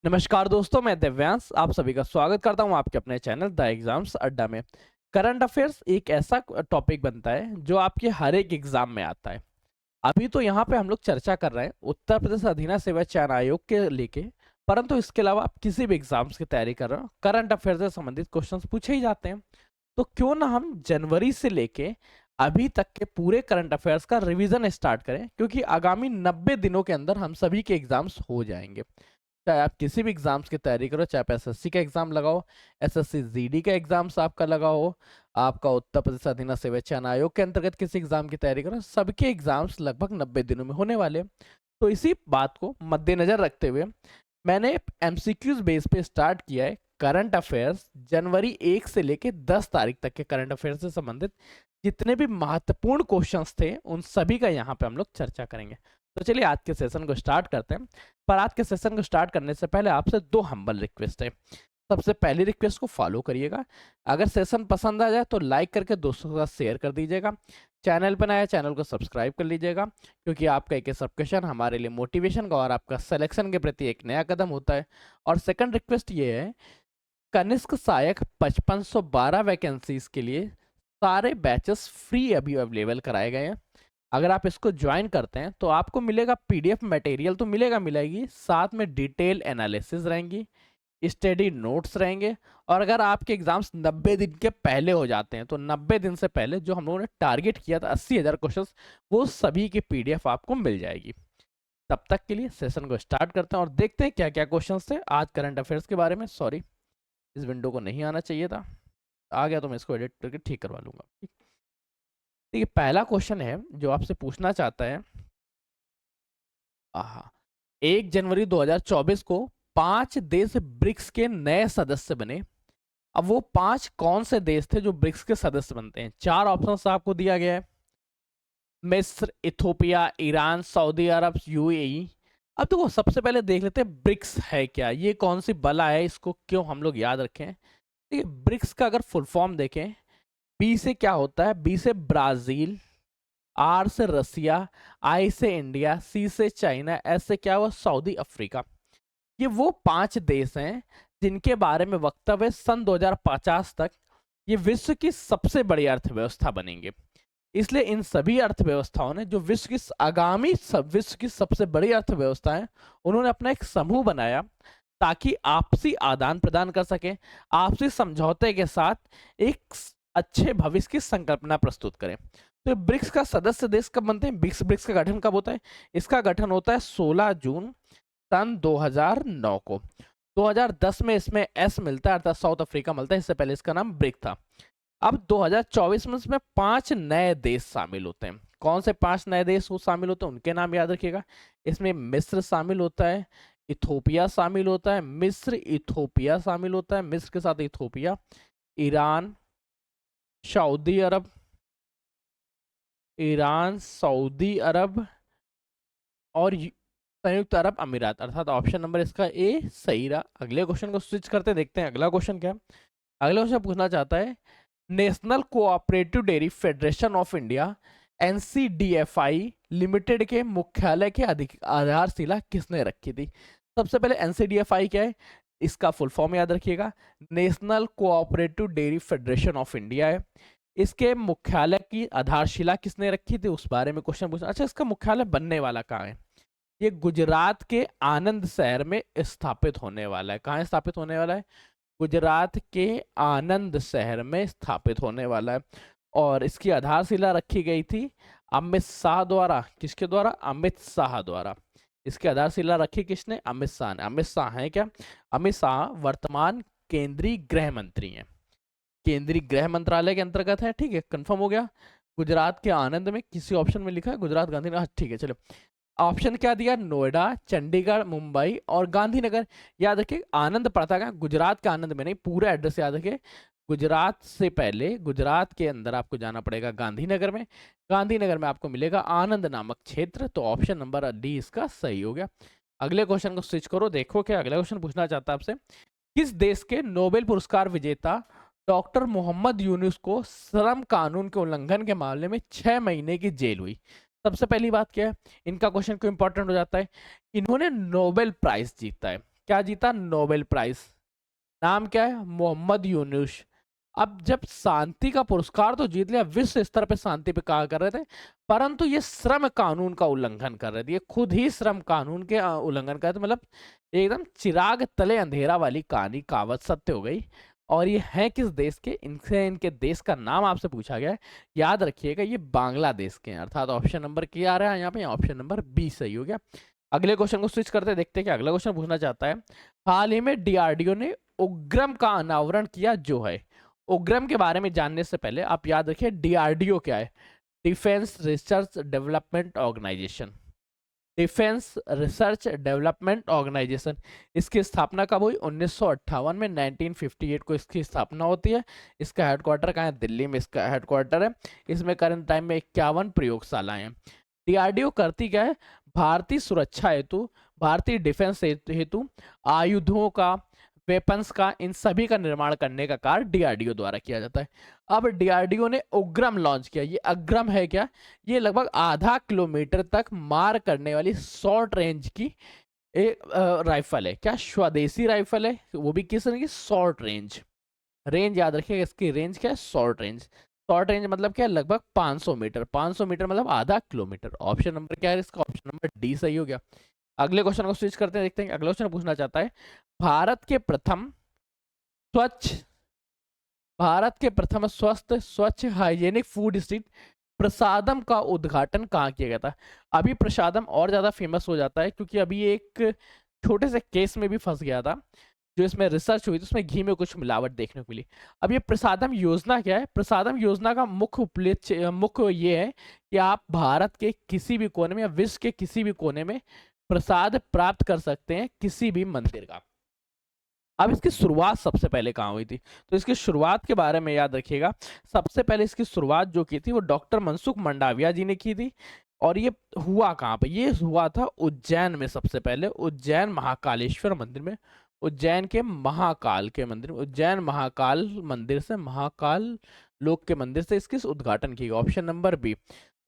नमस्कार दोस्तों, मैं दिव्यांश आप सभी का स्वागत करता हूं आपके अपने चैनल द एग्जाम्स अड्डा में। करंट अफेयर्स एक ऐसा टॉपिक बनता है जो आपके हर एक एग्जाम में आता है। अभी तो यहाँ पे हम लोग चर्चा कर रहे हैं उत्तर प्रदेश अधीना सेवा चयन आयोग के लेके, परंतु इसके अलावा आप किसी भी एग्जाम्स की तैयारी कर रहे हो, करंट अफेयर से संबंधित क्वेश्चन पूछे ही जाते हैं। तो क्यों ना हम जनवरी से लेके अभी तक के पूरे करंट अफेयर्स का रिवीजन स्टार्ट करें, क्योंकि आगामी 90 दिनों के अंदर हम सभी के एग्जाम्स हो जाएंगे। चाहे आप किसी भी एग्जाम्स की तैयारी करो, चाहे आप एसएससी का एग्जाम लगाओ, एसएससी जीडी का एग्जाम्स आपका लगाओ, आपका उत्तर प्रदेश अधीन सेवा चयन आयोग के अंतर्गत किसी एग्जाम की तैयारी करो, सबके एग्जाम्स लगभग 90 दिनों में होने वाले हैं। तो इसी बात को मद्देनजर रखते हुए मैंने एमसीक्यूज बेस पे स्टार्ट किया है करंट अफेयर्स। जनवरी 1 से लेके 10 तारीख तक के करंट अफेयर्स से संबंधित जितने भी महत्वपूर्ण क्वेश्चंस थे उन सभी का यहाँ पे हम लोग चर्चा करेंगे। तो चलिए आज के सेशन को स्टार्ट करते हैं। पर आज के सेशन को स्टार्ट करने से पहले आपसे दो हम्बल रिक्वेस्ट है। सबसे पहली रिक्वेस्ट को फॉलो करिएगा। अगर सेशन पसंद आ जाए तो लाइक करके दोस्तों के साथ शेयर कर दीजिएगा। चैनल पर नया चैनल को सब्सक्राइब कर लीजिएगा, क्योंकि आपका एक सब्सक्रिप्शन हमारे लिए मोटिवेशन का और आपका सिलेक्शन के प्रति एक नया कदम होता है। और सेकंड रिक्वेस्ट ये है, कनिष्क सहायक 5512 वैकेंसीज के लिए सारे बैचेस फ्री अभी अवेलेबल कराए गए हैं। अगर आप इसको ज्वाइन करते हैं तो आपको मिलेगा पीडीएफ मटेरियल तो मिलेगी, साथ में डिटेल एनालिसिस रहेंगी, स्टडी नोट्स रहेंगे। और अगर आपके एग्जाम्स 90 दिन के पहले हो जाते हैं तो 90 दिन से पहले जो हम लोगों ने टारगेट किया था 80,000 क्वेश्चन, वो सभी की पीडीएफ आपको मिल जाएगी। तब तक के लिए सेशन को स्टार्ट करते हैं और देखते हैं क्या क्या क्वेश्चन थे आज करंट अफेयर्स के बारे में। सॉरी, इस विंडो को नहीं आना चाहिए था, आ गया तो मैं इसको एडिट करके ठीक करवा लूंगा। देखिए, पहला क्वेश्चन है जो आपसे पूछना चाहता है। 1 जनवरी 2024 को 5 देश ब्रिक्स के नए सदस्य बने। अब वो 5 कौन से देश थे जो ब्रिक्स के सदस्य बनते हैं? 4 ऑप्शंस आपको दिया गया है: मिस्र, इथोपिया, ईरान, सऊदी अरब, यूएई। अब देखो, सबसे पहले देख लेते हैं ब्रिक्स है क्या, ये कौन सी बला है, इसको क्यों हम लोग याद रखें। देखिए, ब्रिक्स का अगर फुल फॉर्म देखें, बी से क्या होता है? बी से ब्राजील, आर से रसिया, आई से इंडिया, सी से चाइना, एस से क्या हुआ? Saudi Africa. ये वो 5 देश हैं जिनके बारे में वक्तव्य सन 2050 तक ये विश्व की सबसे बड़ी अर्थव्यवस्था बनेंगे। इसलिए इन सभी अर्थव्यवस्थाओं ने जो विश्व की सबसे बड़ी अर्थव्यवस्था है, उन्होंने अपना एक समूह बनाया ताकि आपसी आदान प्रदान कर सके, आपसी समझौते के साथ एक अच्छे भविष्य की संकल्पना प्रस्तुत करें। तो ब्रिक्स का सदस्य देश कब बनते हैं? ब्रिक्स का गठन कब होता है? इसका गठन होता है 16 जून सन 2009 को। 2010 में इसमें एस मिलता है, अर्थात साउथ अफ्रीका मिलता है। इससे पहले इसका नाम ब्रिक था। अब 2024 में इसमें 5 नए देश शामिल होते हैं। कौन से 5 नए देश वो शामिल होते हैं, उनके नाम याद रखिएगा। इसमें मिस्र शामिल होता है, इथोपिया शामिल होता है, मिस्र इथोपिया शामिल होता है, मिस्र के साथ इथोपिया, ईरान, सऊदी अरब, ईरान, सऊदी अरब और संयुक्त अरब अमीरात, अर्थात ऑप्शन नंबर इसका ए सही रहा। अगले क्वेश्चन को स्विच करते देखते हैं अगला क्वेश्चन क्या है। अगला क्वेश्चन पूछना चाहता है, national cooperative dairy federation of India NCDFI limited के मुख्यालय के आधारशिला किसने रखी थी? सबसे पहले एनसीडीएफआई क्या है, इसका फुल फॉर्म याद रखिएगा, national cooperative dairy federation of India है। इसके मुख्यालय की आधारशिला किसने रखी थी, उस बारे में क्वेश्चन पूछना। अच्छा, इसका मुख्यालय बनने वाला कहाँ है? ये गुजरात के आनंद शहर में स्थापित होने वाला है। कहाँ स्थापित होने वाला है? गुजरात के आनंद शहर में स्थापित होने वाला है। और इसकी आधारशिला रखी गई थी अमित शाह द्वारा। किसके द्वारा? अमित शाह द्वारा। इसकी आधारशिला रखी किसने? अमित शाह ने। अमित शाह है क्या? अमित शाह वर्तमान केंद्रीय गृह मंत्री हैं, केंद्रीय गृह मंत्रालय के अंतर्गत है। ठीक है, कंफर्म हो गया। गुजरात के आनंद में किसी ऑप्शन में लिखा है गुजरात गांधीनगर, ठीक है। चलो, ऑप्शन क्या दिया? नोएडा, चंडीगढ़, मुंबई और गांधीनगर। याद रखिए, आनंद पड़ता है गुजरात के आनंद में नहीं, पूरा एड्रेस याद रखिए। गुजरात से पहले गुजरात के अंदर आपको जाना पड़ेगा गांधीनगर में, गांधीनगर में आपको मिलेगा आनंद नामक क्षेत्र। तो ऑप्शन नंबर डी इसका सही हो गया। अगले क्वेश्चन को स्विच करो, देखो क्या अगला क्वेश्चन पूछना चाहता है आपसे। किस देश के नोबेल पुरस्कार विजेता डॉक्टर मोहम्मद यूनुस को श्रम कानून के उल्लंघन के मामले में 6 महीने की जेल हुई? सबसे पहली बात क्या है, इनका क्वेश्चन क्यों इंपॉर्टेंट हो जाता है? इन्होंने नोबेल प्राइज जीता है। क्या जीता? Nobel prize. नाम क्या है? मोहम्मद यूनुस। अब जब शांति का पुरस्कार तो जीत लिया, विश्व स्तर पे शांति पे कहा कर रहे थे, परंतु ये श्रम कानून का उल्लंघन कर रहे थे, ये खुद ही श्रम कानून के उल्लंघन कर रहे थे। मतलब एकदम चिराग तले अंधेरा वाली कहानी, कहावत सत्य हो गई। और ये है किस देश के? इनसे इनके देश का नाम आपसे पूछा गया है, याद रखिएगा ये बांग्लादेश के हैं। अर्थात ऑप्शन नंबर क्या आ रहा है यहाँ पे? ऑप्शन नंबर बी सही हो गया। अगले क्वेश्चन को स्विच करते देखते हैं कि अगला क्वेश्चन पूछना चाहता है। हाल ही में डीआरडीओ ने उग्रम का अनावरण किया, जो है उग्रम के बारे में जानने से पहले आप याद रखिए डीआरडीओ क्या है? Defence research development organisation. Defence research development organisation. इसकी स्थापना कब हुई? 1958 में, 1958 को इसकी स्थापना होती है। इसका हेडक्वार्टर कहाँ है? दिल्ली में इसका हेडक्वार्टर है। इसमें करंट टाइम में 51 प्रयोगशालाएं हैं। डीआरडीओ करती क्या है? भारतीय सुरक्षा हेतु, भारतीय डिफेंस हेतु आयुधों का, वेपन्स का, इन सभी का निर्माण करने का कार्य डीआरडीओ द्वारा किया जाता है। अब डीआरडीओ ने उग्रम लॉन्च किया। ये अग्रम है क्या? ये लगभग आधा किलोमीटर तक मार करने वाली शॉर्ट रेंज की एक राइफल है। क्या? स्वदेशी राइफल है, वो भी किस तरह की? Short range. रेंज याद रखिएगा, इसकी रेंज क्या है? Short range. शॉर्ट रेंज मतलब क्या है? लगभग 500 मीटर। 500 मीटर मतलब आधा किलोमीटर। ऑप्शन नंबर क्या है इसका? ऑप्शन नंबर डी सही हो गया। अगले क्वेश्चन को स्विच करते हैं, देखते हैं अगला क्वेश्चन पूछना चाहता है। भारत के प्रथम स्वच्छ भारत के प्रथम स्वस्थ स्वच्छ हाइजेनिक फूड स्ट्रीट प्रसादम का उद्घाटन कहाँ किया गया था? अभी प्रसादम और ज्यादा फेमस हो जाता है क्योंकि अभी एक छोटे से केस में भी फंस गया था, जो इसमें रिसर्च हुई थी, उसमें घी में कुछ मिलावट देखने को मिली। अब ये प्रसादम योजना क्या है? प्रसादम योजना का मुख्य उद्देश्य, मुख्य ये है कि आप भारत के किसी भी कोने में या विश्व के किसी भी कोने में प्रसाद प्राप्त कर सकते हैं, किसी भी मंदिर का। अब इसकी शुरुआत सबसे पहले कहाँ हुई थी? तो इसकी शुरुआत के बारे में याद रखिएगा। सबसे पहले इसकी शुरुआत जो की थी वो डॉक्टर मनसुख मंडाविया जी ने की थी। और ये हुआ कहाँ पे? ये हुआ था उज्जैन में। सबसे पहले उज्जैन महाकालेश्वर मंदिर में, उज्जैन के महाकाल के मंदिर में, उज्जैन महाकाल मंदिर से, महाकाल लोक के मंदिर से इसकी उद्घाटन की गई। Option number B.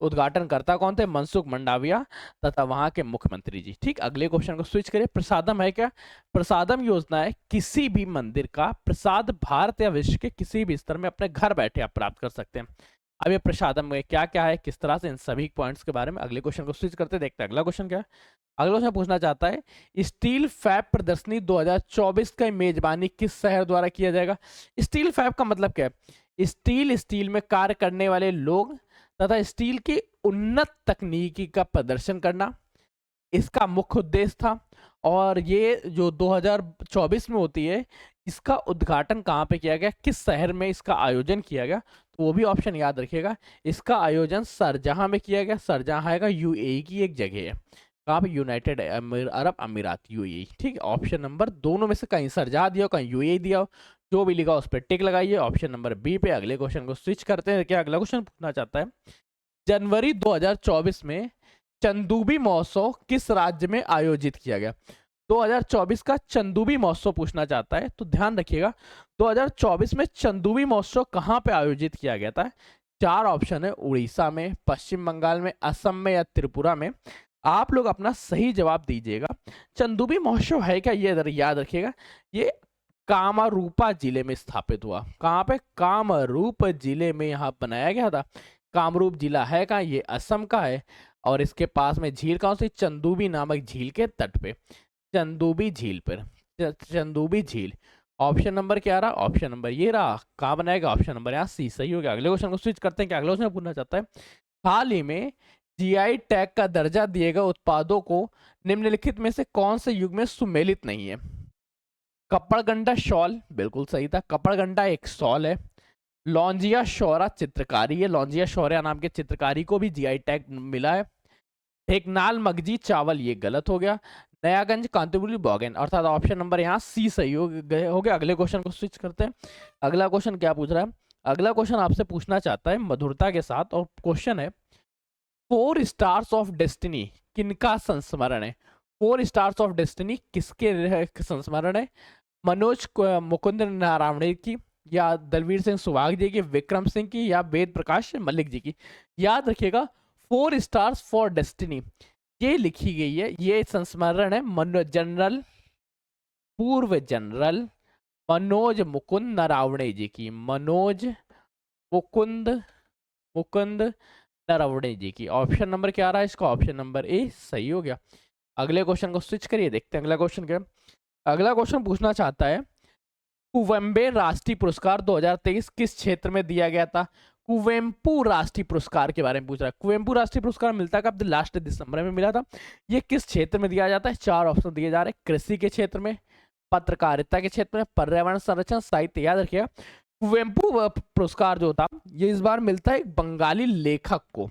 उद्घाटनकर्ता कौन थे? मनसुख मंडाविया तथा वहां के मुख्यमंत्री जी। ठीक, अगले क्वेश्चन को स्विच करिए। प्रसादम है क्या? प्रसादम योजना है किसी भी मंदिर का प्रसाद भारत या विश्व के किसी भी स्तर में अपने घर बैठे आप प्राप्त कर सकते हैं। अब ये प्रसादम में क्या क्या है, किस तरह से, इन सभी पॉइंट्स के बारे में अगले क्वेश्चन को स्विच करते देखते हैं अगला क्वेश्चन क्या है। अगला क्वेश्चन पूछना चाहता है, स्टील फैब प्रदर्शनी 2024 का मेजबानी किस शहर द्वारा किया जाएगा? स्टील फैब का मतलब क्या है? स्टील में कार्य करने वाले लोग तथा स्टील की उन्नत तकनीकी का प्रदर्शन करना इसका मुख्य उद्देश्य था। और ये जो 2024 में होती है, इसका उद्घाटन कहाँ पे किया गया, किस शहर में इसका आयोजन किया गया? तो वो भी ऑप्शन याद रखिएगा। इसका आयोजन शारजाह में किया गया। शारजाह है यूएई की एक जगह है। कहाँ पे? यूनाइटेड अरब अमीरात, यूएई। ठीक है, ऑप्शन नंबर दोनों में से कहीं शारजाह दिया हो, कहीं यूएई दिया हो, जो भी लिखा उस पर टिक लगाइए। ऑप्शन नंबर बी पे। अगले क्वेश्चन को स्विच करते हैं। क्या अगला क्वेश्चन पूछना चाहता है, जनवरी 2024 में चंदूबी महोत्सव किस राज्य में आयोजित किया गया? 2024 का चंदूबी महोत्सव पूछना चाहता है, तो ध्यान रखिएगा 2024 में चंदूबी महोत्सव कहाँ पे आयोजित किया गया था? चार ऑप्शन है, उड़ीसा में, पश्चिम बंगाल में, असम में या त्रिपुरा में। आप लोग अपना सही जवाब दीजिएगा। चंदूबी महोत्सव है क्या, ये याद रखिएगा, ये कामरूपा जिले में स्थापित हुआ। कहाँ पे? कामरूप जिले में यहाँ बनाया गया था। कामरूप जिला है कहाँ? ये असम का है। और इसके पास में झील कौन सी? चंदूबी नामक झील के तट पे, चंदूबी झील पर, चंदूबी झील। ऑप्शन नंबर क्या रहा? ऑप्शन नंबर ये रहा। कहाँ बनाएगा? ऑप्शन नंबर यहाँ सी सही हो गया। अगले क्वेश्चन को स्विच करते हैं। क्या अगला क्वेश्चन पूछना चाहता है, हाल ही में जीआई टैग का दर्जा दिए गए उत्पादों को निम्नलिखित में से कौन से युग में सुमेलित नहीं है? कपड़गंडा शॉल, बिल्कुल सही था, कपड़गंडा एक शॉल है। लौंजिया शौरा चित्रकारी है, लौंजिया शौर्या नाम के चित्रकारी को भी जीआई टैग मिला है। ढेकनाल मगजी चावल, ये गलत हो गया। नयागंज कांतिपुरी बॉगन, अर्थात ऑप्शन नंबर यहाँ सी सही हो गया। अगले क्वेश्चन को स्विच करते हैं। अगला क्वेश्चन क्या पूछ रहा है? अगला क्वेश्चन आपसे पूछना चाहता है मधुरता के साथ, और क्वेश्चन है 4 स्टार्स ऑफ डेस्टिनी किनका संस्मरण है? 4 स्टार्स ऑफ डेस्टिनी किसके संस्मरण है? मनोज मुकुंद नारावणे की, या दलवीर सिंह सुहाग जी की, विक्रम सिंह की, या वेद प्रकाश मलिक जी की। याद रखिएगा 4 स्टार्स फॉर डेस्टिनी ये लिखी गई है, ये संस्मरण है जनरल पूर्व जनरल मनोज मुकुंद नरावणे जी की, मनोज मुकुंद मुकुंद नरवणे जी की। ऑप्शन नंबर क्या आ रहा है इसका? ऑप्शन नंबर ए सही हो गया। अगले क्वेश्चन को स्विच करिए, देखते हैं अगला क्वेश्चन क्या है। अगला क्वेश्चन पूछना चाहता है कुवेम्बे राष्ट्रीय पुरस्कार 2023 किस क्षेत्र में दिया गया था? कुवेम्पू राष्ट्रीय पुरस्कार के बारे में पूछ रहा है। कुवेम्पू राष्ट्रीय पुरस्कार मिलता कब? लास्ट दिसंबर में मिला था। ये किस क्षेत्र में दिया जाता है? चार ऑप्शन दिए जा रहे हैं। कृषि के क्षेत्र में, पत्रकारिता के क्षेत्र में, पर्यावरण संरक्षण, साहित्य। याद रखिएगा कुवेम्पू पुरस्कार जो था ये इस बार मिलता है एक बंगाली लेखक को।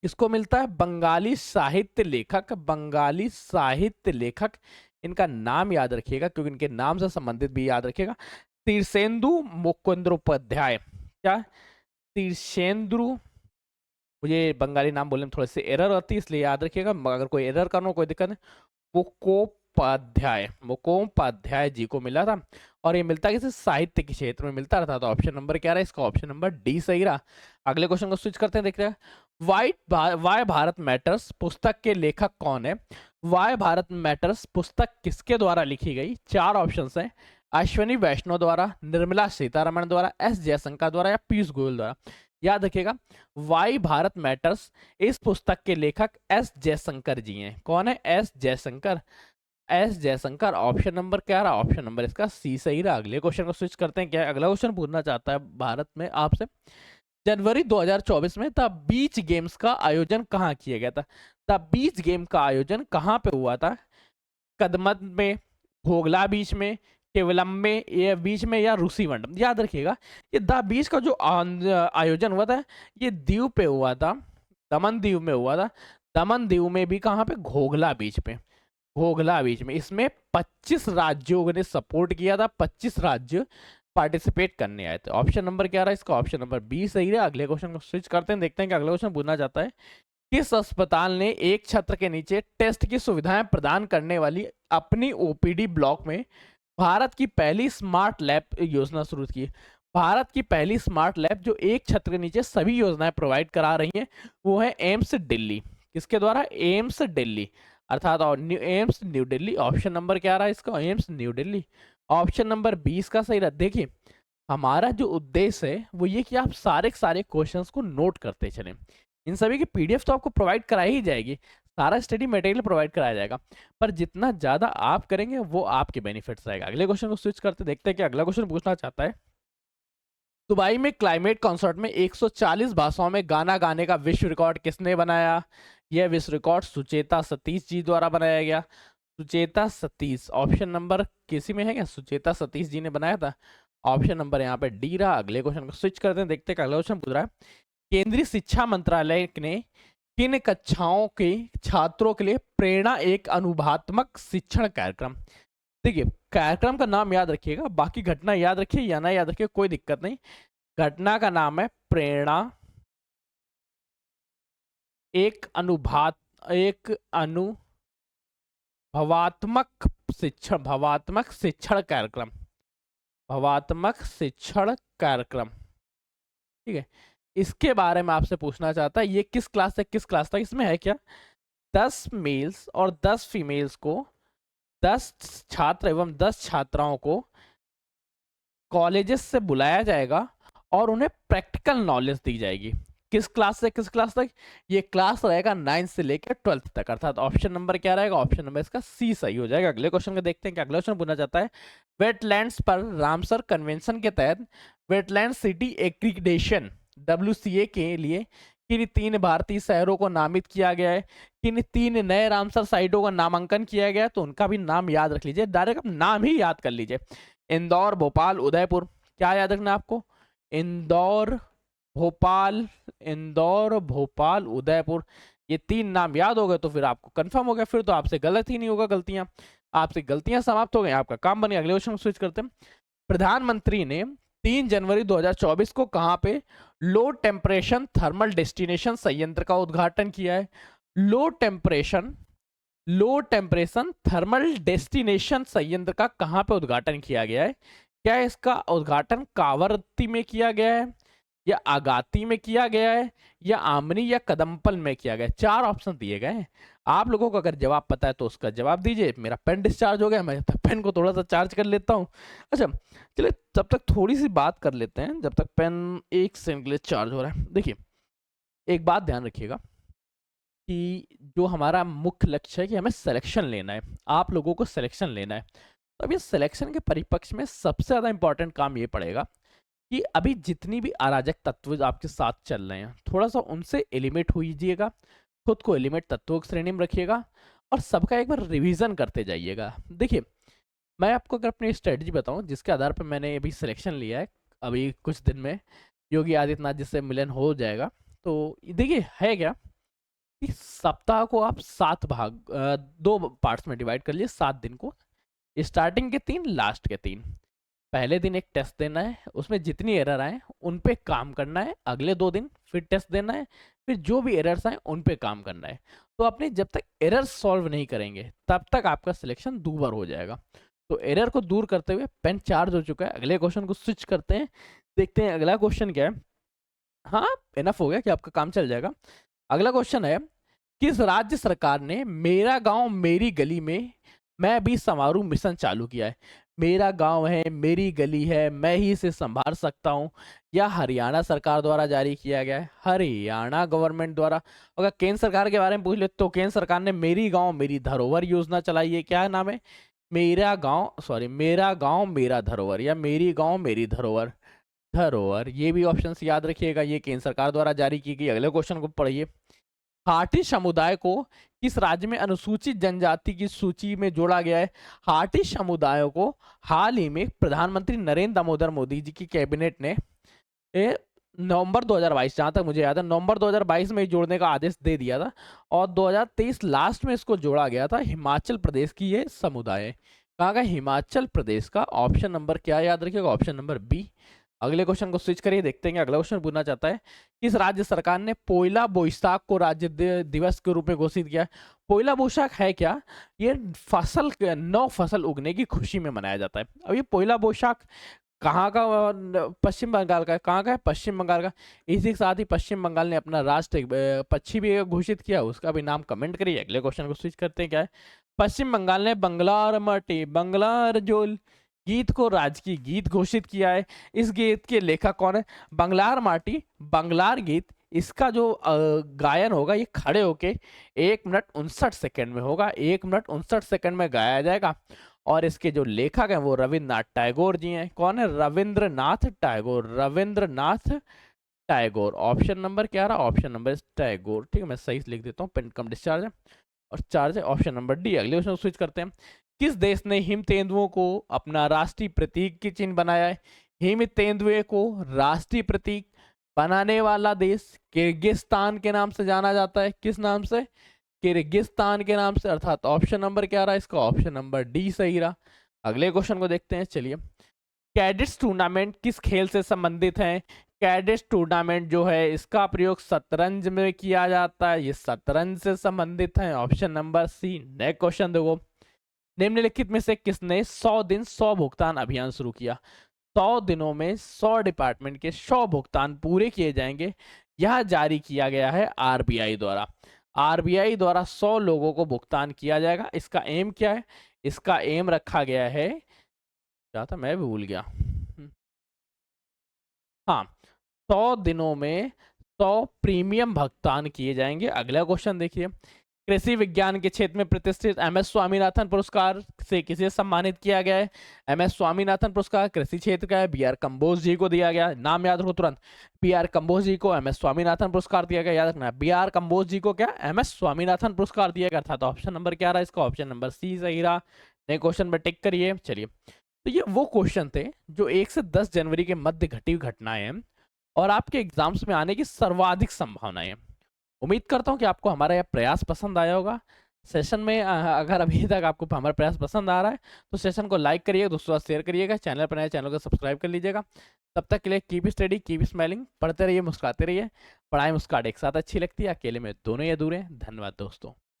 इसको मिलता है बंगाली साहित्य लेखक, बंगाली साहित्य लेखक। इनका नाम याद रखिएगा क्योंकि इनके नाम से संबंधित भी याद रखिएगा। तीर्षेंदु मुकुंदोपाध्याय। क्या? तीर्षेंदु। मुझे बंगाली नाम बोलने में थोड़ी सी एरर होती है इसलिए याद रखिएगा, अगर कोई एरर करना हो कोई दिक्कत नहीं। मुखोपाध्याय जी को मिला था और ये मिलता किसी साहित्य के क्षेत्र में मिलता रहा था। तो ऑप्शन नंबर क्या रहा? इसका ऑप्शन नंबर डी सही रहा। अगले क्वेश्चन को स्विच करते हैं, देखते हैं। वाई भारत मैटर्स पुस्तक के लेखक कौन है? वाई भारत मैटर्स पुस्तक किसके द्वारा लिखी गई? चार ऑप्शन हैं। अश्विनी वैष्णव द्वारा, निर्मला सीतारमण द्वारा, एस जयशंकर द्वारा या पीयूष गोयल द्वारा। याद रखिएगा वाई भारत मैटर्स इस पुस्तक के लेखक एस जयशंकर जी हैं। कौन है? S Jaishankar. S Jaishankar. Option number क्या रहा? ऑप्शन नंबर इसका सी सही रहा। अगले क्वेश्चन को स्विच करते हैं। क्या अगला क्वेश्चन पूछना चाहता है भारत में आपसे? जनवरी 2024 में द बीच गेम्स का आयोजन कहाँ किया गया था? द बीच गेम का आयोजन कहाँ पे हुआ था? कदमत में, घोगला बीच में, केवलम में, ये बीच में या रूसीवंड। याद रखिएगा ये द बीच का जो आयोजन हुआ था ये दीव पे हुआ था, दमन दीव में हुआ था। दमन दीव में भी कहाँ पे? घोगला बीच पे, घोगला बीच में। इसमें 25 राज्यों ने सपोर्ट किया था, 25 राज्य पार्टिसिपेट करने आए थे। ऑप्शन नंबर क्या रहा इसका? ऑप्शन नंबर बी सही है। अगले क्वेश्चन को स्विच करते हैं, देखते हैं कि अगला क्वेश्चन पूछना चाहता है किस अस्पताल ने एक छत्र के नीचे टेस्ट की सुविधाएं प्रदान करने वाली अपनी ओपीडी ब्लॉक में भारत की पहली स्मार्ट लैब योजना शुरू की? भारत की पहली स्मार्ट लैब जो एक छत्र के नीचे सभी योजनाएं प्रोवाइड करा रही हैं वो है एम्स दिल्ली। किसके द्वारा? एम्स दिल्ली, अर्थात AIIMS new Delhi. Option number क्या रहा है इसका? AIIMS new Delhi. Option number 20 का सही रहा। देखिए हमारा जो उद्देश्य है वो ये कि आप सारे के सारे क्वेश्चंस को नोट करते चलें। इन सभी की पीडीएफ तो आपको प्रोवाइड कराई ही जाएगी, सारा स्टडी मटेरियल प्रोवाइड कराया जाएगा, पर जितना ज़्यादा आप करेंगे वो आपके बेनिफिट्स रहेगा। अगले क्वेश्चन को स्विच करते देखते हैं कि अगला क्वेश्चन पूछना चाहता है दुबई में क्लाइमेट कॉन्सर्ट में 140 भाषाओं में गाना गाने का विश्व रिकॉर्ड किसने बनाया? यह विश्व रिकॉर्ड सुचेता सतीश जी द्वारा बनाया गया। सुचेता सतीश। ऑप्शन नंबर किसी में है क्या? सुचेता सतीश जी ने बनाया था। ऑप्शन नंबर यहाँ पे डी रहा। अगले क्वेश्चन को स्विच करते हैं, देखते हैं अगला क्वेश्चन पूछ रहा है केंद्रीय शिक्षा मंत्रालय ने किन कक्षाओं के छात्रों के लिए प्रेरणा एक अनुभवात्मक शिक्षण कार्यक्रम। देखिए कार्यक्रम का नाम याद रखिएगा, बाकी घटना याद रखिए या ना याद रखिए कोई दिक्कत नहीं। घटना का नाम है प्रेरणा एक भवात्मक भवात्मक शिक्षण कार्यक्रम, भवात्मक शिक्षण कार्यक्रम। ठीक है, इसके बारे में आपसे पूछना चाहता है ये किस क्लास से किस क्लास तक इसमें है क्या? 10 मेल्स और 10 फीमेल्स को, 10 छात्र एवं 10 छात्राओं को कॉलेजेस से बुलाया जाएगा और उन्हें प्रैक्टिकल नॉलेज दी जाएगी। किस क्लास से किस क्लास तक? ये क्लास रहेगा 9 से लेकर 12th तक, अर्थात ऑप्शन नंबर क्या रहेगा? ऑप्शन नंबर इसका सी सही हो जाएगा। अगले क्वेश्चन को देखते हैं कि अगला क्वेश्चन पूछना चाहता है वेटलैंड्स पर रामसर कन्वेंशन के तहत वेटलैंड सिटी एक्रीडेशन WCA के लिए किन 3 भारतीय शहरों को नामित किया गया है? किन 3 नए रामसर साइटों का नामांकन किया गया है? तो उनका भी नाम याद रख लीजिए, डायरेक्ट नाम ही याद कर लीजिए। इंदौर, भोपाल, उदयपुर। क्या याद रखना आपको? इंदौर, भोपाल, इंदौर, भोपाल, उदयपुर। ये 3 नाम याद हो गए तो फिर आपको कंफर्म हो गया, फिर तो आपसे गलत ही नहीं होगा। गलतियां आपसे गलतियां समाप्त हो गई, आपका काम बन गया। अगले क्वेश्चन स्विच करते हैं। प्रधानमंत्री ने 3 जनवरी 2024 को कहां पे लो टेम्परेचर थर्मल डेस्टिनेशन संयंत्र का उद्घाटन किया है? लो टेम्परेचर थर्मल डेस्टिनेशन संयंत्र का कहां पे उद्घाटन किया गया है? क्या इसका उद्घाटन कावरत्ती में किया गया है, या आगाती में किया गया है, या आमनी या कदमपल में किया गया है? 4 ऑप्शन दिए गए हैं। आप लोगों को अगर जवाब पता है तो उसका जवाब दीजिए। मेरा पेन डिस्चार्ज हो गया, मैं जब तक पेन को थोड़ा सा चार्ज कर लेता हूँ। अच्छा चलिए, जब तक थोड़ी सी बात कर लेते हैं, जब तक पेन 1 सेकंड के लिए चार्ज हो रहा है। देखिए, एक बात ध्यान रखिएगा कि जो हमारा मुख्य लक्ष्य है कि हमें सिलेक्शन लेना है, आप लोगों को सिलेक्शन लेना है। तो अब ये सिलेक्शन के परिप्रेक्ष्य में सबसे ज़्यादा इंपॉर्टेंट काम ये पड़ेगा कि अभी जितनी भी अराजक तत्व आपके साथ चल रहे हैं, थोड़ा सा उनसे एलिमिनेट होइएगा, खुद को एलिमिनेट तत्वों की श्रेणी में रखिएगा और सबका एक बार रिवीजन करते जाइएगा। देखिए, मैं आपको अगर अपनी स्ट्रेटजी बताऊं जिसके आधार पर मैंने अभी सिलेक्शन लिया है, अभी कुछ दिन में योगी आदित्यनाथ जी से मिलन हो जाएगा। तो देखिए है क्या कि सप्ताह को आप 2 पार्ट्स में डिवाइड कर लिए, 7 दिन को, स्टार्टिंग के 3, लास्ट के 3। पहले दिन एक टेस्ट देना है, उसमें जितनी एरर आए उन पे काम करना है। अगले 2 दिन फिर टेस्ट देना है, फिर जो भी एरर्स आए उन पे काम करना है। तो आपने जब तक एरर सॉल्व नहीं करेंगे तब तक आपका सिलेक्शन दूभर हो जाएगा। तो एरर को दूर करते हुए पेन चार्ज हो चुका है, अगले क्वेश्चन को स्विच करते हैं, देखते हैं अगला क्वेश्चन क्या है। हाँ, इनफ हो गया कि आपका काम चल जाएगा। अगला क्वेश्चन है, किस राज्य सरकार ने मेरा गांव मेरी गली में मैं भी संवारू मिशन चालू किया है? मेरा गांव है, मेरी गली है, मैं ही इसे संभाल सकता हूं, या हरियाणा सरकार द्वारा जारी किया गया है? हरियाणा गवर्नमेंट द्वारा। अगर केंद्र सरकार के बारे में पूछ ले तो केंद्र सरकार ने मेरी गांव मेरी धरोहर योजना चलाई है। क्या नाम है? मेरा गांव मेरा धरोहर, या मेरी गांव मेरी धरोहर। धरोहर, ये भी ऑप्शन याद रखिएगा, ये केंद्र सरकार द्वारा जारी की गई। अगले क्वेश्चन को पढ़िए, हाटी समुदाय को किस राज्य में अनुसूचित जनजाति की सूची में जोड़ा गया है? हाटी समुदायों को हाल ही में प्रधानमंत्री नरेंद्र दामोदर मोदी जी की कैबिनेट ने नवंबर 2022, जहां तक मुझे याद है नवंबर 2022 में जोड़ने का आदेश दे दिया था, और 2023 लास्ट में इसको जोड़ा गया था। हिमाचल प्रदेश की ये समुदाय है। कहाँ का? हिमाचल प्रदेश का। ऑप्शन नंबर क्या याद रखिएगा? Option number B. अगले क्वेश्चन को स्विच करिए, देखते हैं अगला क्वेश्चन पूछना चाहता है, किस राज्य सरकार ने पोइला बोईशाख को राज्य दिवस के रूप में घोषित किया? पोइला बोईशाख है क्या? ये नौ फसल उगने की खुशी में मनाया जाता है। अब ये पोइला बोईशाख कहाँ का? पश्चिम बंगाल का है। कहाँ का है? पश्चिम बंगाल का। इसी के साथ ही पश्चिम बंगाल ने अपना राष्ट्र पक्षी भी घोषित किया, उसका भी नाम कमेंट करिए। अगले क्वेश्चन को स्विच करते हैं, क्या है? पश्चिम बंगाल ने बंगलार मटी बंगलार जोल गीत को राजकीय गीत घोषित किया है। इस गीत के लेखक कौन है? बंगलार माटी बंगलार गीत। इसका जो गायन होगा ये खड़े होके 1 मिनट 59 सेकंड में होगा। 1 मिनट 59 सेकंड में गाया जाएगा। और इसके जो लेखक हैं वो रविन्द्रनाथ टैगोर जी हैं। कौन है? रविंद्रनाथ टैगोर। रविंद्रनाथ टैगोर। ऑप्शन नंबर क्या रहा? Option number Tagore. ठीक है, मैं सही से लिख देता हूँ, पेन कम डिस्चार्ज है और चार्ज है। Option number D. अगले क्वेश्चन स्विच करते हैं, किस देश ने हिम तेंदुओं को अपना राष्ट्रीय प्रतीक की चिन्ह बनाया है? हिम तेंदुए को राष्ट्रीय प्रतीक बनाने वाला देश किर्गिस्तान के नाम से जाना जाता है। किस नाम से? किर्गिस्तान के नाम से। अर्थात ऑप्शन नंबर क्या रहा इसका? ऑप्शन नंबर डी सही रहा। अगले क्वेश्चन को देखते हैं, चलिए। कैडेट्स टूर्नामेंट किस खेल से संबंधित है? कैडेट्स टूर्नामेंट जो है इसका प्रयोग शतरंज में किया जाता है, ये शतरंज से संबंधित है। Option number C. Next question देखो, निम्नलिखित में से किसने 100 दिन 100 भुगतान अभियान शुरू किया? 100 दिनों में 100 डिपार्टमेंट के 100 भुगतान पूरे किए जाएंगे। यह जारी किया गया है आरबीआई द्वारा। आरबीआई द्वारा 100 लोगों को भुगतान किया जाएगा। इसका एम क्या है? इसका एम रखा गया है, क्या था मैं भी भूल गया। हाँ, 100 दिनों में 100 प्रीमियम भुगतान किए जाएंगे। अगला क्वेश्चन देखिए, कृषि विज्ञान के क्षेत्र में प्रतिष्ठित एमएस स्वामीनाथन पुरस्कार से किसे सम्मानित किया गया है? एमएस स्वामीनाथन पुरस्कार कृषि क्षेत्र का है, बीआर कंबोज जी को दिया गया। नाम याद रखो तुरंत, बीआर कंबोज जी को एमएस स्वामीनाथन पुरस्कार दिया गया। याद रखना, बीआर कंबोज जी को क्या? एमएस स्वामीनाथन पुरस्कार दिया गया था। तो ऑप्शन नंबर क्या रहा इसका? ऑप्शन नंबर सी सही रहा। नए क्वेश्चन पर टिक करिए। चलिए, तो ये वो क्वेश्चन थे जो 1 से 10 जनवरी के मध्य घटी हुई घटनाएं हैं और आपके एग्जाम्स में आने की सर्वाधिक संभावनाएं हैं। उम्मीद करता हूं कि आपको हमारा यह प्रयास पसंद आया होगा। सेशन में अगर अभी तक आपको हमारा प्रयास पसंद आ रहा है तो सेशन को लाइक करिएगा, दोस्तों से शेयर करिएगा, चैनल पर नए चैनल को सब्सक्राइब कर लीजिएगा। तब तक के लिए कीप स्टडी, कीप स्माइलिंग, पढ़ते रहिए, मुस्कुराते रहिए। पढ़ाई मुस्कुराहट एक साथ अच्छी लगती है, अकेले में दोनों ही अधूरे हैं। धन्यवाद दोस्तों।